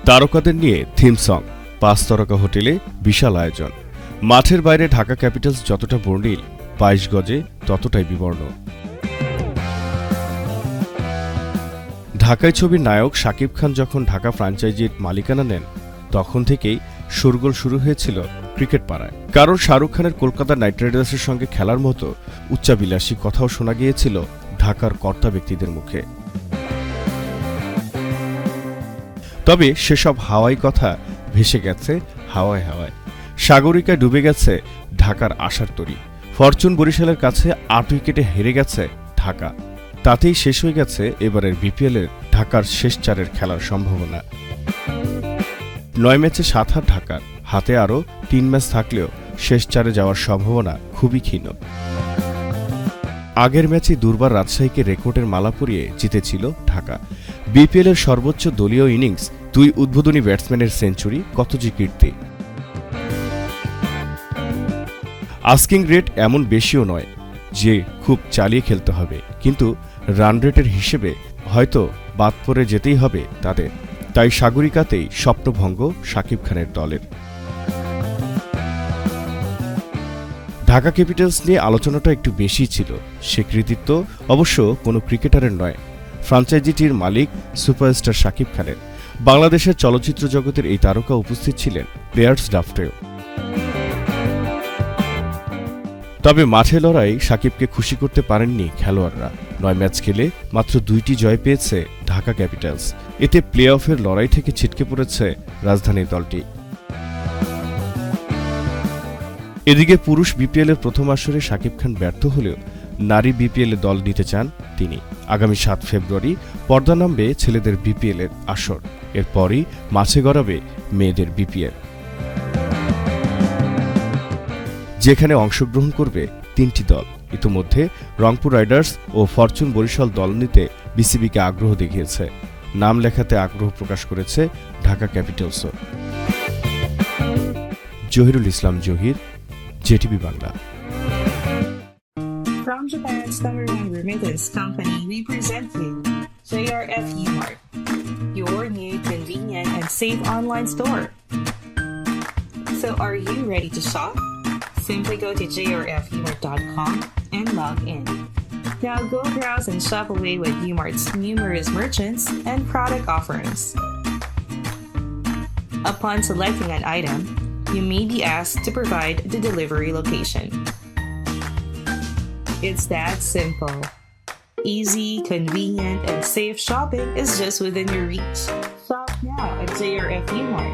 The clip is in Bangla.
তারকাদের নিয়ে থিম সং, 5 তারকা হোটেলে বিশাল আয়োজন। মাঠের বাইরে ঢাকা ক্যাপিটালস যতটা বর্ণিল, 22 গজে ততটাই বিবর্ণ। ঢাকায় ছবির নায়ক শাকিব খান যখন ঢাকা ফ্র্যাঞ্চাইজির মালিকানা নেন, তখন থেকেই শোরগোল শুরু হয়েছিল ক্রিকেট পাড়ায়। কারণ শাহরুখ খানের কলকাতা নাইট রাইডার্সের সঙ্গে খেলার মতো উচ্চাবিলাসী কথাও শোনা গিয়েছিল ঢাকার কর্তা ব্যক্তিদের মুখে। তবে সেসব হাওয়াই কথা ভেসে গেছে হাওয়ায় হাওয়ায়। সাগরিকায় ডুবে গেছে ঢাকার আশার তরী। ফরচুন বরিশালের কাছে 8 উইকেটে হেরে গেছে ঢাকা। তাতেই শেষ হয়ে গেছে এবারের বিপিএলের ঢাকার শেষ 4-এর খেলার সম্ভাবনা। 9 ম্যাচে 7 হার ঢাকার, হাতে আরও 3 ম্যাচ থাকলেও শেষ 4-এ যাওয়ার সম্ভাবনা খুবই ক্ষীণ। আগের ম্যাচে দুর্বার রাজশাহীকে রেকর্ডের মালা পরিয়ে জিতেছিল ঢাকা। বিপিএলের সর্বোচ্চ দলীয় ইনিংস, 2 উদ্বোধনী ব্যাটসম্যানের সেঞ্চুরি, কত যে কীর্তি। আস্কিং রেট এমন বেশিও নয় যে খুব চালিয়ে খেলতে হবে, কিন্তু রান রেটের হিসেবে হয়তো বাদ পড়ে যেতেই হবে তাদের। তাই সাগরিকাতেই স্বপ্নভঙ্গ শাকিব খানের দলের। ঢাকা ক্যাপিটালস নিয়ে আলোচনাটা একটু বেশি ছিল। সে কৃতিত্ব অবশ্য কোনো ক্রিকেটারের নয়, ফ্র্যাঞ্চাইজিটির মালিক সুপারস্টার শাকিব খানের। বাংলাদেশের চলচ্চিত্র জগতের এই তারকা উপস্থিত ছিলেন প্লেয়ার্স ড্রাফটেও। তবে মাঠে লড়াই শাকিবকে খুশি করতে পারেননি খেলোয়াড়রা। 9 ম্যাচ খেলে মাত্র 2টি জয় পেয়েছে ঢাকা ক্যাপিটালস। এতে প্লে অফের লড়াই থেকে ছিটকে পড়েছে রাজধানীর দলটি। এদিকে পুরুষ বিপিএলের প্রথম আসরে শাকিব খান ব্যর্থ হলেও নারী বিপিএলে দল নিতে চান তিনি। আগামী 7 ফেব্রুয়ারি পর্দা নামবে ছেলেদের বিপিএলের আসর। এরপরই মাঠে গড়াবে মেয়েদের বিপিএল, যেখানে অংশগ্রহণ করবে 3টি দল। ইতিমধ্যে রংপুর রাইডার্স ও ফরচুন বরিশাল দল নিতে বিসিবিকে আগ্রহ দেখিয়েছে। নাম লেখাতে আগ্রহ প্রকাশ করেছে ঢাকা ক্যাপিটালসও। Zahirul Islam Zahir, JTV Bangla. From Japan's number 1 remittance company, we present you JRF Umart, your new convenient and safe online store. So are you ready to shop? Simply go to jrfumart.com and log in. Now go browse and shop away with Umart's numerous merchants and product offerings. Upon selecting an item, you may be asked to provide the delivery location. It's that simple. Easy, convenient, and safe shopping is just within your reach. Shop now at JRF Umart.